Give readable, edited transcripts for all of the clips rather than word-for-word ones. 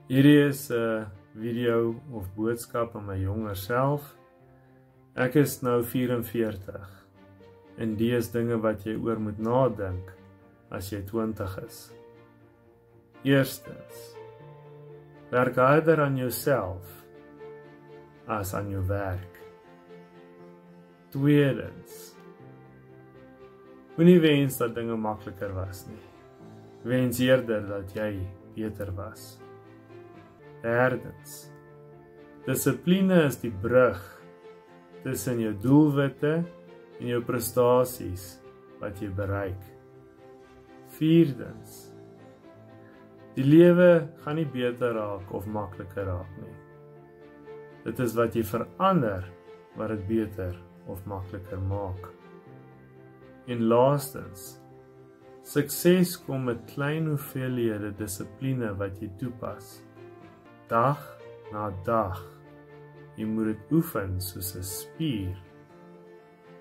Hierdie is 'n video of boodskap aan my jonger self. Ek is nou 44 en die is dinge wat jy oor moet nadink as jy 20 is. Eerstens, werk harder aan jouself as aan jou werk. Tweedens, moenie wens dat dinge makliker was nie. Wens eerder dat jy beter was. Derdens, dissipline is die brug tussen jou doelwitte en jou prestasies wat jy bereik. Vierdens, die lewe gaan nie beter raak of makliker raak nie. Dit is wat jy verander wat dit beter of makliker maak. En laastens, sukses kom met klein hoeveelhede dissipline wat jy toepas. Dag na dag. Jy moet dit oefen soos 'n spier.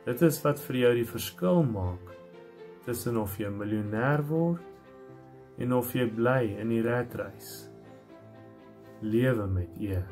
Dit is wat vir jou die verskil maak tussen of jy 'n miljonair word en of jy bly in die ratreis. Lewe met eer.